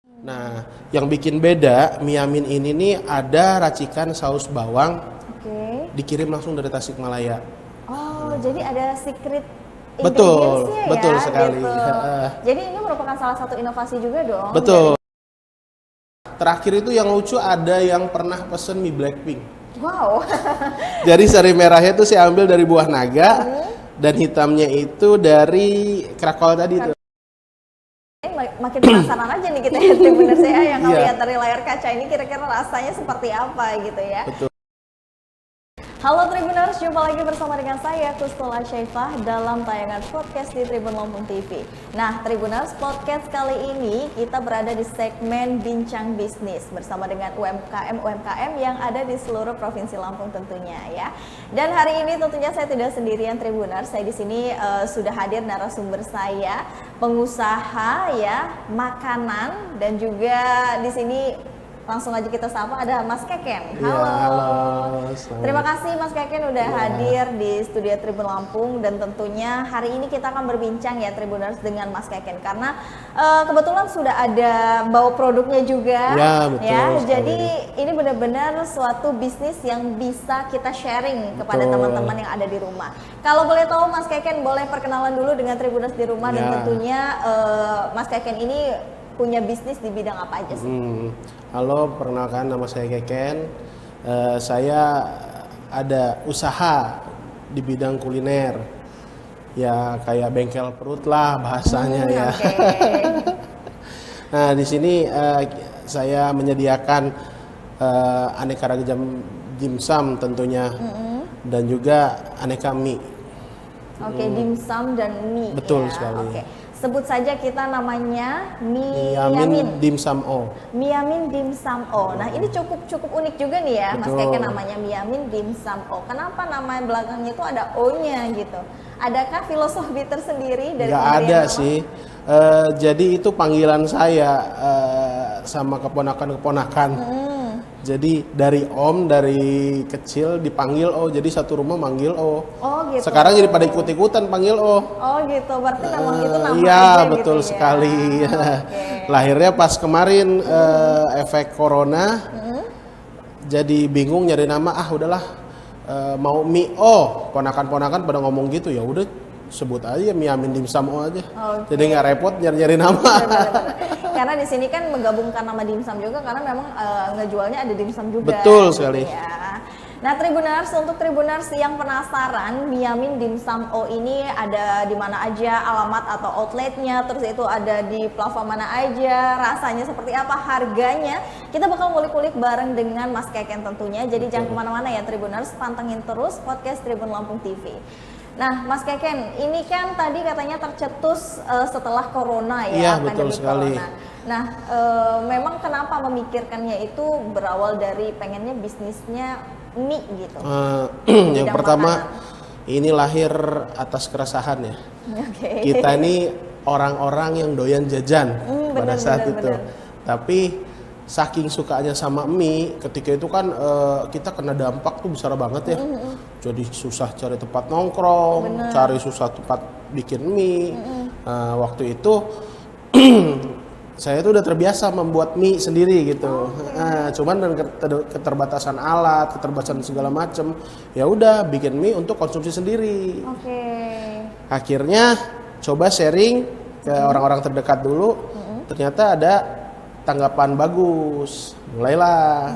Nah, yang bikin beda mie Amin ini nih ada racikan saus bawang Oke. dikirim langsung dari Tasikmalaya. Oh, jadi ada secret Betul, ingredients-nya ya betul sekali. gitu. Jadi ini merupakan salah satu inovasi juga dong. Betul. Terakhir itu yang lucu ada yang pernah pesen mie Blackpink. Wow. Jadi sari merahnya itu saya ambil dari buah naga dan hitamnya itu dari krakol tadi tuh. Makin penasaran aja nih kita ya Tribuners ya yang Iya. ngeliat dari layar kaca ini kira-kira rasanya seperti apa gitu ya. Betul. Halo Tribuners, jumpa lagi bersama dengan saya Kustula Syaifah dalam tayangan podcast di Tribun Lampung TV. Nah Tribuners, podcast kali ini kita berada di segmen Bincang Bisnis bersama dengan UMKM yang ada di seluruh provinsi Lampung tentunya ya. Dan hari ini tentunya saya tidak sendirian Tribuners, saya di sini sudah hadir narasumber saya, pengusaha ya, makanan dan juga di sini langsung aja kita sapa ada Mas Keken. Halo. Ya, halo. Terima kasih Mas Keken udah hadir di studio Tribun Lampung dan tentunya hari ini kita akan berbincang ya Tribuners dengan Mas Keken karena kebetulan sudah ada bawa produknya juga. Ya, betul sekali. Jadi ini benar-benar suatu bisnis yang bisa kita sharing kepada Betul. teman-teman yang ada di rumah. Kalau boleh tahu Mas Keken boleh perkenalan dulu dengan Tribuners di rumah dan Ya. tentunya Mas Keken ini punya bisnis di bidang apa aja sih? Halo, perkenalkan nama saya Keken. Saya ada usaha di bidang kuliner. Ya kayak bengkel perut lah bahasanya ya. Oke. Nah, di sini saya menyediakan aneka ragam dimsum tentunya dan juga aneka mie. Oke, dimsum dan mie. Betul ya. sekali. Oke. Sebut saja kita namanya mie Yamin Yamin. dimsum O. Mie Yamin dimsum O. Nah, ini cukup unik juga nih ya, Mas Betul. Keke namanya mie Yamin dimsum O. Kenapa nama belakangnya itu ada O-nya gitu? Adakah filosofi tersendiri dari Nggak pemberian ada nama? sih. Jadi itu panggilan saya sama keponakan-keponakan. Jadi dari Om dari kecil dipanggil O, jadi satu rumah manggil O. Oh gitu. Sekarang jadi pada ikut-ikutan panggil O. Oh gitu, berarti memang itu nama Iya aja betul gitu ya. sekali. Oke. Lahirnya pas kemarin efek corona, jadi bingung nyari nama. Udahlah mau mie O. Ponakan-ponakan pada ngomong gitu ya udah sebut aja mie Yamin dimsum O aja. Oke. Jadi nggak repot nyari-nyari nama. Benar-benar. Karena di sini kan menggabungkan nama dimsum juga karena memang ngejualnya ada dimsum juga. Betul sekali. Ya. Nah, Tribuners, untuk Tribuners yang penasaran mie Yamin dimsum O ini ada di mana aja, alamat atau outletnya, terus itu ada di platform mana aja, rasanya seperti apa, harganya, kita bakal ngulik-ngulik bareng dengan Mas Keken tentunya. Jadi jangan kemana-mana ya Tribuners, pantengin terus podcast Tribun Lampung TV. Nah, Mas Keken, ini kan tadi katanya tercetus setelah corona ya, Iya, betul pandemi sekali. corona. Nah, memang kenapa memikirkannya itu berawal dari pengennya bisnisnya mie gitu. Yang Bidang pertama makanan. ini lahir atas keresahan ya. Oke. Kita ini orang-orang yang doyan jajan pada bener, saat bener, itu. bener. Tapi saking sukanya sama mie, ketika itu kan kita kena dampak tuh besar banget ya. Jadi susah cari tempat nongkrong, cari susah tempat bikin mie. Waktu itu saya tuh udah terbiasa membuat mie sendiri gitu. Cuman dengan keterbatasan alat, keterbatasan segala macem, ya udah bikin mie untuk konsumsi sendiri. Oke. Akhirnya coba sharing ke orang-orang terdekat dulu, ternyata ada tanggapan bagus. Mulailah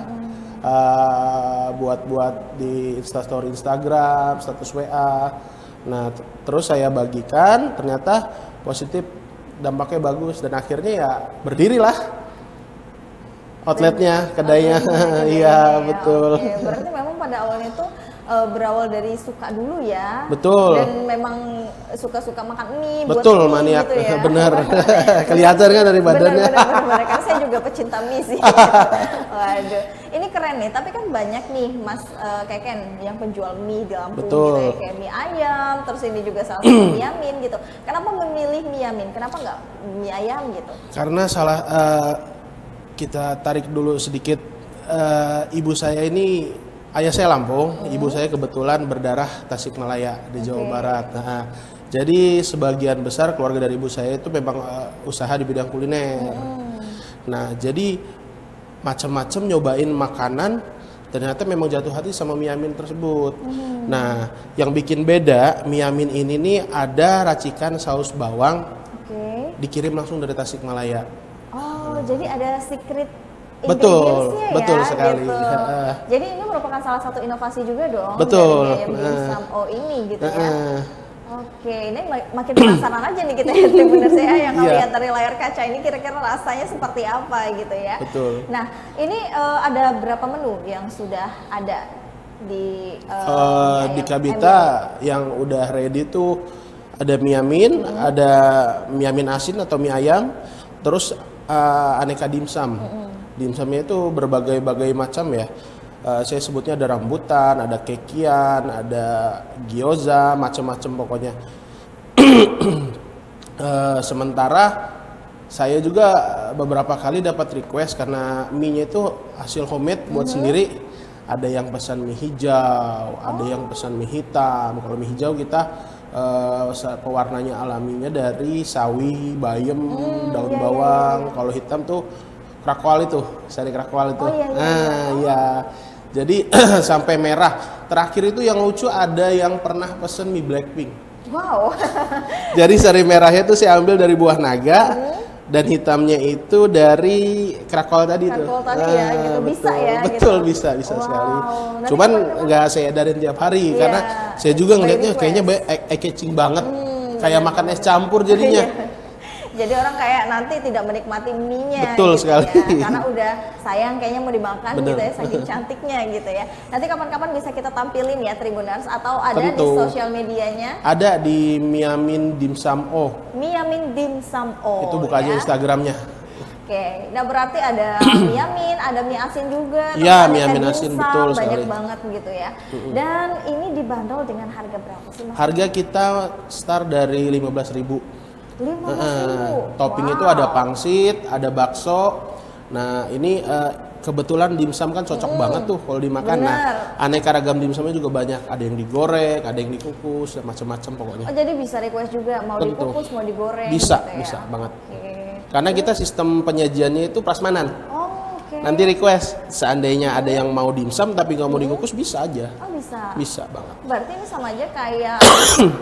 buat di Instastory Instagram, status WA. Nah, terus saya bagikan, ternyata positif, dampaknya bagus dan akhirnya ya berdirilah outletnya, kedainya. Iya, betul. Oke, berarti memang pada awalnya itu berawal dari suka dulu ya. Betul. Dan memang suka-suka makan mie, Betul, buat mie maniak. gitu ya. Bener. Kelihatan kan dari badannya. Bener. Karena saya juga pecinta mie sih. Waduh, ini keren nih. Tapi kan banyak nih Mas Keken yang penjual mie di Lampung Betul. gitu ya. Kayak mie ayam, terus ini juga salah satu mie Yamin gitu. Kenapa memilih mie Yamin? Kenapa nggak mie ayam gitu? Karena kita tarik dulu sedikit, ibu saya ini, ayah saya Lampung, ibu saya kebetulan berdarah Tasikmalaya di Jawa Barat. Nah, jadi sebagian besar keluarga dari ibu saya itu memang usaha di bidang kuliner. Nah, jadi macam-macam nyobain makanan, ternyata memang jatuh hati sama mie amin tersebut. Nah, yang bikin beda mie amin ini nih ada racikan saus bawang, Oke. dikirim langsung dari Tasikmalaya. Oh, jadi ada secret Betul, ingredients-nya betul ya, sekali. gitu. Heeh. Jadi ini merupakan salah satu inovasi juga dong Betul. dari ayam dimsum ini gitu ya. Heeh. Oke, ini makin penasaran aja nih kita ya Tribuners ya yang Iya. ngeliat dari layar kaca ini kira-kira rasanya seperti apa gitu ya. Betul. Nah, ini ada berapa menu yang sudah ada di Di Kabita yang udah ready tuh ada mie amin, ada mie amin asin atau mie ayam, terus aneka dimsum. Dimsumnya itu berbagai-bagai macam ya. Saya sebutnya ada rambutan, ada kekian, ada gyoza, macam-macam pokoknya. Sementara saya juga beberapa kali dapat request karena mie-nya itu hasil homemade buat sendiri. Ada yang pesan mie hijau, ada yang pesan mie hitam. Kalau mie hijau kita pewarnanya alaminya dari sawi, bayam, daun bawang. Kalau hitam tuh krakwal itu, sari krakwal itu. Oh, iya. Nah, ya. Jadi sampai merah. Terakhir itu yang lucu ada yang pernah pesen mie Blackpink. Wow. Jadi sari merahnya itu saya ambil dari buah naga dan hitamnya itu dari krakwal tadi tuh. Krakwal tadi ya, gitu. Bisa betul, ya, betul gitu. bisa Wow. sekali. Nanti Cuman kapan-kapan- nggak saya edarin tiap hari Iya, karena saya juga by ngelihatnya request. kayaknya eye-catching banget. Kayak makan es campur jadinya. Jadi orang kayak nanti tidak menikmati mie-nya Betul gitu sekali. ya. Karena udah sayang kayaknya mau dimakan Bener. gitu ya, saking cantiknya gitu ya. Nanti kapan-kapan bisa kita tampilin ya Tribuners atau ada di Tentu. sosial medianya Ada di Miamin Dimsum Oh. Miamin Dimsum Oh. Itu buka aja ya. Instagramnya. Oke, nah berarti ada mie amin, ada mie asin juga, terus Iya, aneka mie amin asin, dimsum, betul banyak sekali. banget gitu ya. Dan ini dibanderol dengan harga berapa sih Mas? Harga kita start dari 15.000. 15.000. Topping Wow. itu ada pangsit, ada bakso. Nah, ini kebetulan dimsum kan cocok banget tuh kalau dimakan. Bener. Nah, aneka ragam dimsumnya juga banyak. Ada yang digoreng, ada yang dikukus, macam-macam pokoknya. Oh jadi bisa request juga mau Tentu. dikukus mau digoreng Bisa, gitu ya? bisa banget. Oke. Karena kita sistem penyajiannya itu prasmanan. Oh oke. Nanti request, seandainya ada yang mau dimsum tapi nggak mau dikukus bisa aja. Oh bisa. Bisa banget. Berarti ini sama aja kayak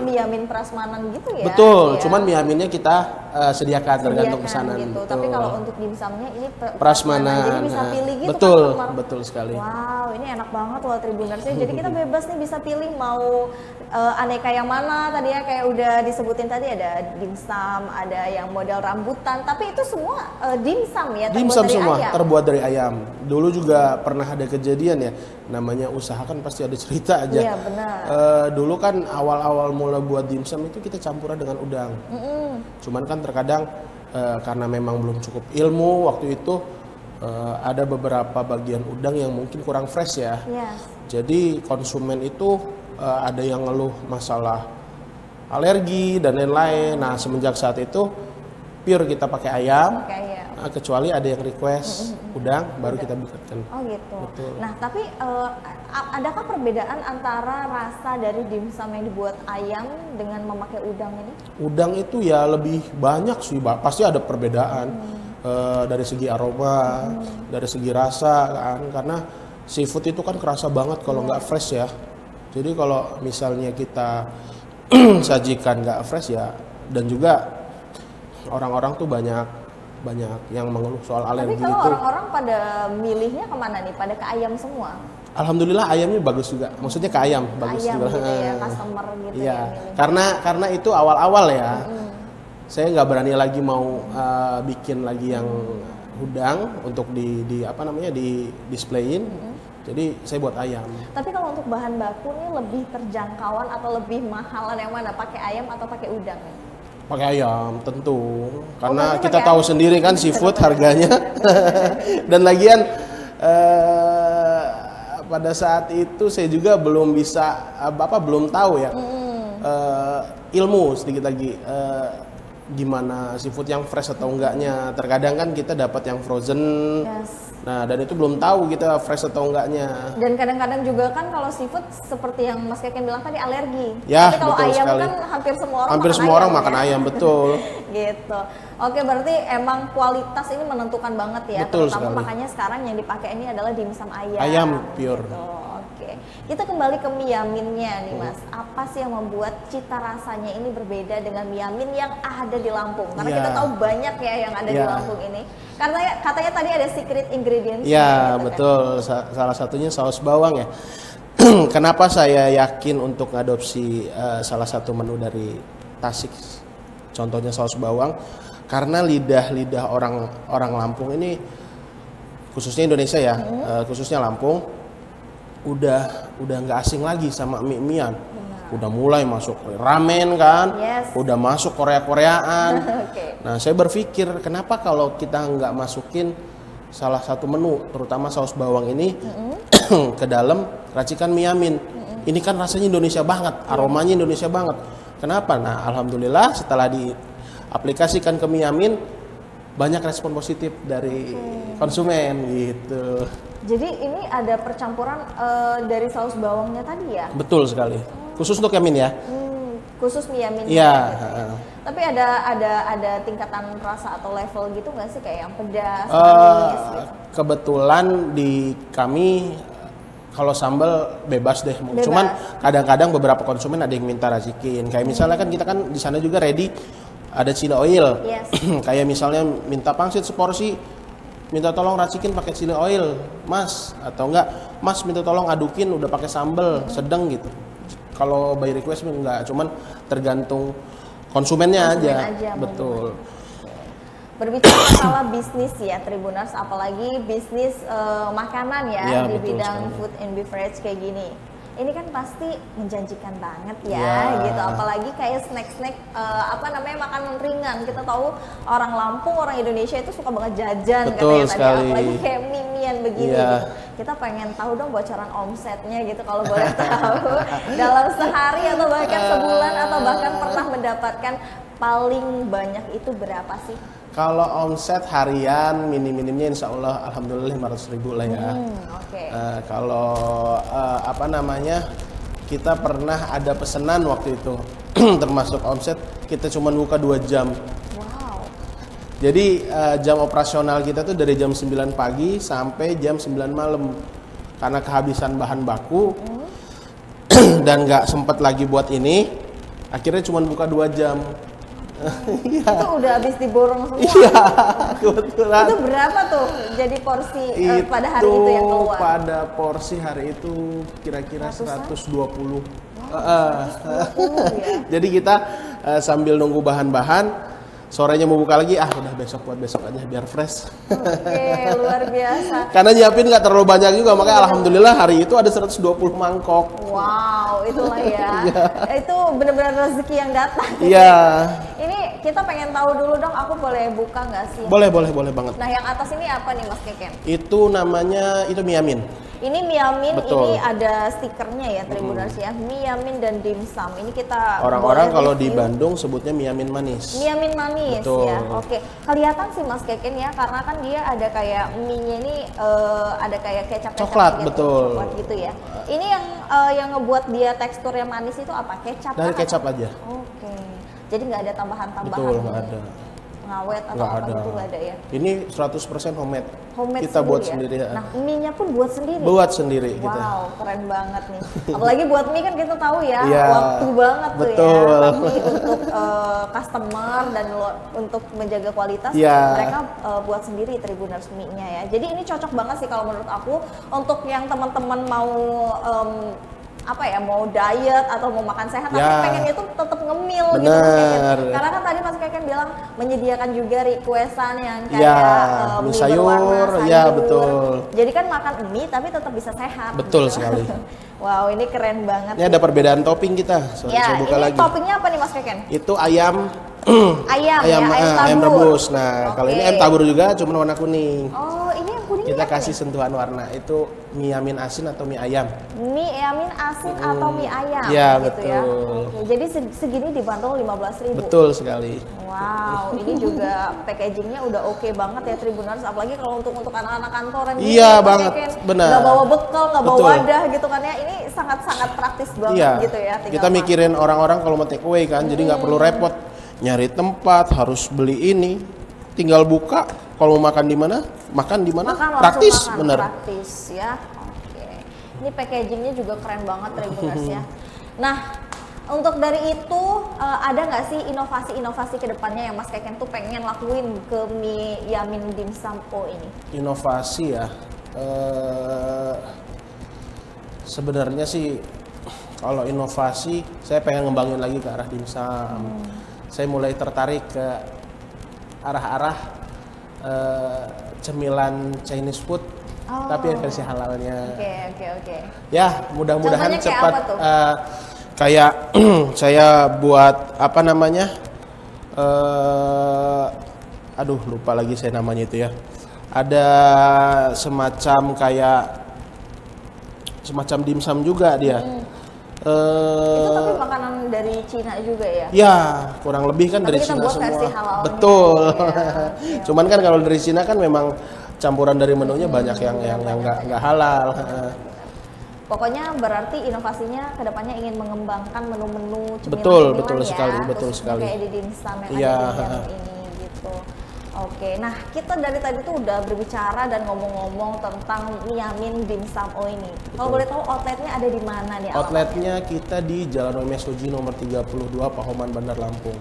mie amin prasmanan gitu ya? Betul, Ya. cuman mie aminnya kita sediakan tergantung Sediakan pesanan. gitu. Betul. Tapi kalau untuk dimsumnya ini Prasmanan. jadi bisa Nah, pilih gitu betul, customer. betul sekali. Wow, ini enak banget loh Tribuners. Jadi kita bebas nih bisa pilih mau aneka yang mana tadi ya kayak udah disebutin tadi ada dimsum, ada yang model rambutan, tapi itu semua dimsum ya terbuat Dimsum dari semua ayam. terbuat dari ayam. Dulu juga pernah ada kejadian ya, namanya usaha kan pasti ada cerita aja. Iya, benar. Dulu kan awal-awal mula buat dimsum itu kita campuran dengan udang. Cuman kan terkadang karena memang belum cukup ilmu waktu itu ada beberapa bagian udang yang mungkin kurang fresh ya. Yes. Jadi konsumen itu ada yang ngeluh masalah alergi dan lain-lain. Nah semenjak saat itu pure kita pakai ayam. Pakai ayam. Kecuali ada yang request udang baru kita bikinkan. Oh gitu. Betul. Nah tapi adakah perbedaan antara rasa dari dimsum yang dibuat ayam dengan memakai udang ini? Udang itu ya lebih banyak sih, pasti ada perbedaan dari segi aroma, dari segi rasa kan, karena seafood itu kan kerasa banget kalau nggak fresh ya. Jadi kalau misalnya kita sajikan nggak fresh ya, dan juga orang-orang tuh banyak yang mengeluh soal Tapi alergi kalau itu. orang-orang pada milihnya kemana nih? Pada ke ayam semua? Alhamdulillah ayamnya bagus juga, maksudnya ke ayam bagus Ayam juga. gitu ya, customer gitu Iya, ya milih. karena itu awal-awal ya. Saya nggak berani lagi mau bikin lagi yang udang untuk di apa namanya di displayin. Jadi saya buat ayam. Tapi kalau untuk bahan baku nih lebih terjangkauan atau lebih mahalan yang mana? Pakai ayam atau pakai udang nih? Pakai ayam tentu, karena berarti kita pakai tahu ayam. sendiri kan seafood harganya. Dan lagian pada saat itu saya juga belum bisa belum tahu ya ilmu sedikit lagi gimana seafood yang fresh atau enggaknya. Terkadang kan kita dapat yang frozen. Yes. Nah, dan itu belum tahu kita fresh atau enggaknya. Dan kadang-kadang juga kan kalau seafood seperti yang Mas Keken bilang tadi alergi. Ya, Tapi kalau betul ayam sekali. kan hampir semua orang Hampir makan semua orang ayam makan ya. ayam, betul. Gitu. Oke, berarti emang kualitas ini menentukan banget ya. Betul Terutama sekali. makanya sekarang yang dipakai ini adalah dimsum ayam. Ayam pure. Gitu. Oke, kita kembali ke mie yaminnya nih Mas. Apa sih yang membuat cita rasanya ini berbeda dengan mie yamin yang ada di Lampung? Karena Ya. kita tahu banyak ya yang ada di Ya. Lampung ini. Karena katanya tadi ada secret ingredients. Ya, gitu betul. Salah satunya saus bawang ya. Kenapa saya yakin untuk ngadopsi salah satu menu dari Tasik, contohnya saus bawang, karena lidah orang Lampung ini, khususnya Indonesia ya, khususnya Lampung, udah nggak asing lagi sama mie-mian. Udah mulai masuk ramen kan, Yes. udah masuk Korea-Koreaan. Oke. Nah, saya berpikir kenapa kalau kita nggak masukin salah satu menu, terutama saus bawang ini ke dalam racikan mie yamin. Ini kan rasanya Indonesia banget, aromanya Indonesia banget. Kenapa? Nah, alhamdulillah setelah diaplikasikan ke mie yamin, banyak respon positif dari konsumen gitu. Jadi ini ada percampuran dari saus bawangnya tadi ya? Betul sekali. Khusus untuk yamin ya. Khusus mie yamin. Iya. Tapi ada tingkatan rasa atau level gitu nggak sih, kayak yang pedas, manis gitu? Kebetulan di kami kalau sambal bebas deh. Bebas. Cuman kadang-kadang beberapa konsumen ada yang minta racikin. Kayak misalnya kan kita kan di sana juga ready ada chili oil. Yes. Kayak misalnya minta pangsit seporsi, minta tolong racikin pakai chili oil, Mas, atau enggak, Mas minta tolong adukin udah pakai sambal sedang gitu. Kalau by request enggak, cuman tergantung konsumennya Konsumen aja. aja mau Betul. Berbicara masalah bisnis ya Tribuners, apalagi bisnis makanan ya, Ya, di betul bidang sekali. food and beverage kayak gini. Ini kan pasti menjanjikan banget ya, Ya. gitu. Apalagi kayak snack-snack makanan ringan. Kita tahu orang Lampung, orang Indonesia itu suka banget jajan Betul katanya tadi, sekali. apalagi kayak mie-mian begini. Ya. Gitu. Kita pengen tahu dong bocoran omsetnya gitu kalau boleh tahu. Dalam sehari atau bahkan sebulan atau bahkan pernah mendapatkan paling banyak itu berapa sih? Kalau omset harian minim-minimnya insya Allah alhamdulillah 500.000 lah ya. Oke. Kalau kita pernah ada pesanan waktu itu termasuk omset kita cuma buka 2 jam. Wow. Jadi jam operasional kita tuh dari jam 9 pagi sampai jam 9 malam karena kehabisan bahan baku dan nggak sempet lagi buat ini, akhirnya cuma buka 2 jam. Itu udah habis diborong semua. Iya, kebetulan. Itu berapa tuh jadi porsi pada hari itu yang keluar? Pada porsi hari itu kira-kira Ratusan? 120. Ya. Jadi kita sambil nunggu bahan-bahan, sorenya mau buka lagi, udah besok buat besok aja biar fresh. Oke, luar biasa. Karena nyiapin nggak terlalu banyak juga, makanya alhamdulillah hari itu ada 120 mangkok. Wow, itulah ya. Itu benar-benar rezeki yang datang. Iya. Ini kita pengen tahu dulu dong, aku boleh buka nggak sih? Boleh banget. Nah, yang atas ini apa nih Mas Keken? Itu namanya mie yamin. Ini mie yamin, Betul. ini ada stikernya ya Tribuners ya. Mie yamin dan dimsum. Ini kita Orang-orang boleh kalau di review. Bandung sebutnya mie yamin manis. Mie yamin manis Betul. ya. Oke. Kelihatan sih Mas Keken ya, karena kan dia ada kayak mie-nya ini ada kayak kecap Coklat, gitu, betul. Coklat gitu ya. Ini yang ngebuat dia teksturnya manis itu apa? Kecap? Dari kah? kecap aja. Oke. Jadi nggak ada tambahan-tambahan Betul, nggak ada. ngawet atau Nggak apa ada. gitu, nggak ada ya. Ini 100% homemade. Homemade Kita buat ya? sendiri ya. Nah, mie-nya pun buat sendiri. Buat sendiri kita. Wow, keren banget nih. Apalagi buat mie kan kita tahu ya, Iya, waktu banget tuh betul. ya. Tapi untuk customer dan untuk menjaga kualitas, Iya. mereka buat sendiri Tribuners mie-nya ya. Jadi ini cocok banget sih kalau menurut aku untuk yang teman-teman mau mau diet atau mau makan sehat, tapi Ya. pengen itu tetap ngemil gitu Mas Keken. Bener. Karena kan tadi Mas Keken bilang menyediakan juga requestan yang kayak Ya, mie mie sayur, berwarna ya, sayur. betul. Jadi kan makan mie tapi tetap bisa sehat. Betul gitu. sekali. Wow, ini keren banget. Ini ada perbedaan topping kita. Ya, Saya buka ini lagi. toppingnya apa nih Mas Keken? Itu ayam Ayam ayam tabur. rebus. Nah, kalau ini Oke. ayam tabur juga cuma warna kuning. Oh, ini yang kuning Kita apa kasih nih? sentuhan warna. Itu mie yamin asin atau mie ayam. Mie yamin asin atau mie ayam Ya, gitu ya. betul. Oke, jadi segini dibanderol 15.000. Betul sekali. Wow, ini juga packagingnya udah oke banget ya Tribuners, apalagi kalau untuk anak-anak kantoran gitu, Iya, Mas banget. Keken. Benar. Nggak bawa bekal, nggak bawa Betul. wadah gitu kan ya. Ini sangat-sangat praktis banget Iya. gitu ya. tinggal Kita mikirin orang-orang kalau mau take away kan, jadi nggak perlu repot. nyari tempat, harus beli ini. Tinggal buka, kalau mau makan di mana, makan di mana. Makan Praktis, langsung makan, bener. praktis ya. Oke. Ini packagingnya juga keren banget Tribuners ya. Nah, untuk dari itu ada nggak sih inovasi-inovasi kedepannya yang Mas Keken tuh pengen lakuin ke mie Yamin Dimsum O ini? Inovasi ya, sebenarnya sih kalau inovasi saya pengen ngembangin lagi ke arah dimsum. Saya mulai tertarik ke arah-arah cemilan Chinese food, tapi yang versi halalnya. Oke. Ya, mudah-mudahan Contohnya kayak cepat. apa tuh? Kayak saya buat apa namanya? Aduh, lupa lagi saya namanya itu ya. Ada semacam dimsum juga dia. Itu tapi makanan dari Cina juga ya? Ya, kurang lebih kan Tapi dari kita Cina buat semua. versi halalnya. Betul. Iya. Cuman kan kalau dari Cina kan memang campuran dari menunya banyak yang nggak halal. Pokoknya berarti inovasinya kedepannya ingin mengembangkan menu-menu Betul cemilan-cemilan sekali, ya, betul khususnya sekali. kayak di dimsum yang Iya. ada di Yamin ini gitu. Oke, nah kita dari tadi tuh udah berbicara dan ngomong-ngomong tentang Yamin Dimsum O ini. Kalau boleh tahu outletnya ada di mana nih? Outletnya kita di Jalan Omes Suji nomor 32 Pahoman Bandar Lampung.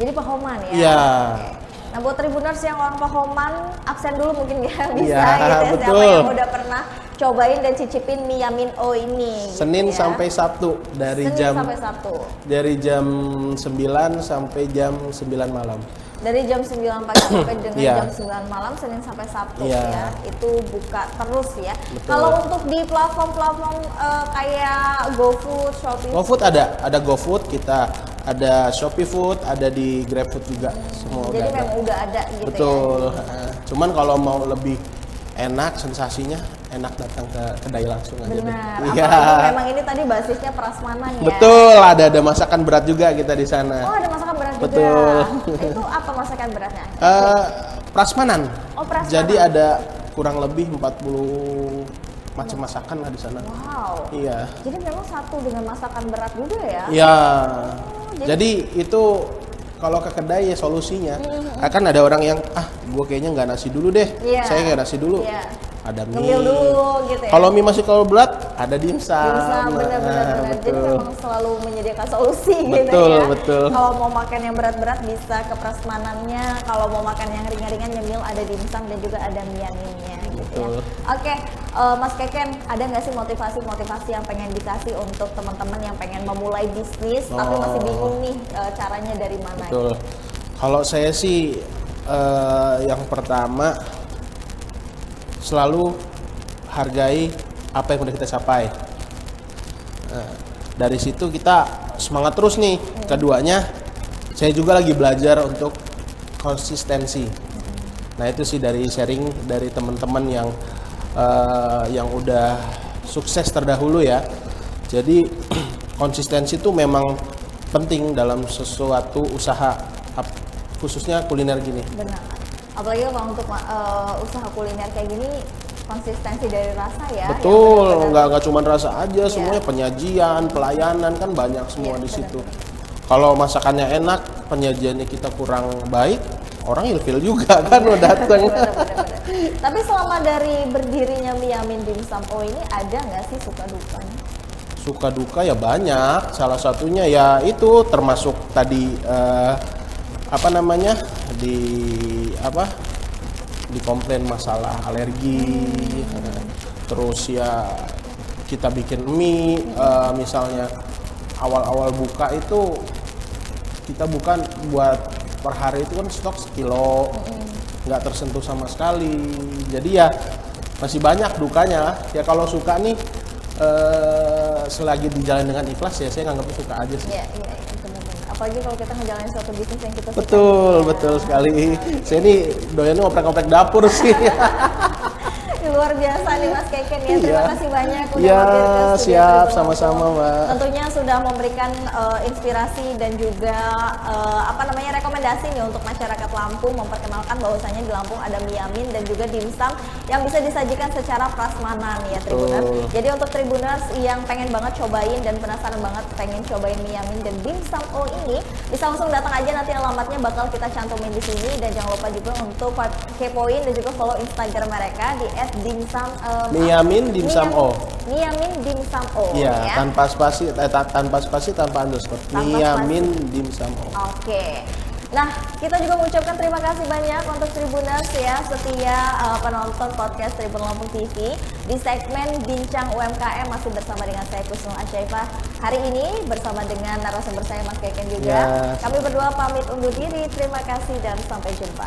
Jadi Pahoman ya? Iya. Oke. Nah buat Tribuners yang orang Pahoman, absen dulu mungkin ya bisa Iya, gitu ya. Siapa betul. yang udah pernah cobain dan cicipin mie Yamin O ini. Senin gitu ya. sampai Sabtu Senin sampai Sabtu. dari jam 9 sampai jam 9 malam. Dari jam 9 pagi sampai dengan Iya. jam 9 malam, Senin sampai Sabtu Iya. ya. Itu buka terus ya. Betul. Kalau untuk di platform-platform kayak GoFood, Shopee, GoFood ada GoFood, kita ada Shopee Food, ada di GrabFood juga. Semua jadi udah ada. memang udah ada gitu Betul. ya. Cuman kalau mau lebih enak sensasinya, enak datang ke kedai langsung aja deh. Benar. Iya. Apalagi memang ini tadi basisnya prasmanan ya. Betul, ada masakan berat juga kita di sana. Oh, ada masakan berat Betul. juga. Itu apa masakan beratnya? Prasmanan. Oh, prasmanan. Jadi ada kurang lebih 40 macam masakan lah di sana. Wow. Iya. Jadi memang satu dengan masakan berat juga ya? Iya. jadi- Jadi itu kalau ke kedai ya solusinya. Akan ada orang yang gue kayaknya nggak nasi dulu deh. Iya. Saya nggak nasi dulu. Iya. Ada mie. Ngemil dulu gitu ya. Kalau mie masih kalau berat, ada dimsum. Dimsum, benar-benar. Jadi Betul. memang selalu menyediakan solusi gitu Betul, ya. betul. Kalau mau makan yang berat-berat bisa ke prasmanannya. Kalau mau makan yang ringan-ringan nyemil ada dimsum dan juga ada mie Yaminnya gitu Betul. ya. Oke, Mas Keken, ada nggak sih motivasi-motivasi yang pengen dikasih untuk teman-teman yang pengen memulai bisnis tapi masih bingung nih caranya dari mana? Betul. Kalau saya sih yang pertama selalu hargai apa yang udah kita capai. Dari situ kita semangat terus nih. Keduanya, saya juga lagi belajar untuk konsistensi. Nah itu sih dari sharing dari teman-teman yang udah sukses terdahulu ya. Jadi konsistensi itu memang penting dalam sesuatu usaha, khususnya kuliner gini. Benar. Apalagi kalau untuk usaha kuliner kayak gini konsistensi dari rasa ya. Betul, yang benar-benar- nggak cuma rasa aja, Iya. semuanya penyajian, pelayanan kan banyak semua Iya, di situ. benar-benar. Kalau masakannya enak, penyajiannya kita kurang baik, orang ilfil juga kan mau datang. Benar-benar. Tapi selama dari berdirinya mie Yamin Dimsum O ini ada nggak sih suka dukanya? Suka duka ya banyak. Salah satunya ya itu termasuk tadi dikomplain masalah alergi. Terus ya kita bikin mie, misalnya awal-awal buka itu kita bukan buat per hari itu kan stok sekilo, nggak tersentuh sama sekali. Jadi ya masih banyak dukanya. Ya kalau suka nih selagi dijalani dengan ikhlas ya saya nganggapnya suka aja sih. Iya, benar-benar. Apalagi kalau kita ngejalanin suatu bisnis yang kita suka. Betul, ya. betul sekali. Saya ini doyannya ngoprek-ngoprek dapur sih. Luar biasa nih Mas Keken ya. Terima Iya. kasih banyak udah Iya, mampir ke studio siap, Tribun sama-sama, Lampung. Mbak. Tentunya sudah memberikan inspirasi dan juga rekomendasi nih untuk masyarakat Lampung, memperkenalkan bahwasanya di Lampung ada mie Yamin dan juga dimsum yang bisa disajikan secara prasmanan ya Tribuners. Betul. Jadi untuk Tribuners yang pengen banget cobain dan penasaran banget pengen cobain mie Yamin dan dimsum ini, bisa langsung datang aja, nanti alamatnya bakal kita cantumin di sini. Dan jangan lupa juga untuk kepoin dan juga follow Instagram mereka di @dimsum Mie Yamin dimsum O. Mie Yamin dimsum O Iya, ya. tanpa spasi, tanpa underscore. Tanpa Mie Yamin dimsum O. Oke. Nah, kita juga mengucapkan terima kasih banyak untuk Tribuners ya, setia penonton podcast Tribun Lampung TV. Di segmen Bincang UMKM masih bersama dengan saya Kusnul Asyaifah. Hari ini bersama dengan narasumber saya Mas Keken juga. Ya. Kami berdua pamit undur diri. Terima kasih dan sampai jumpa.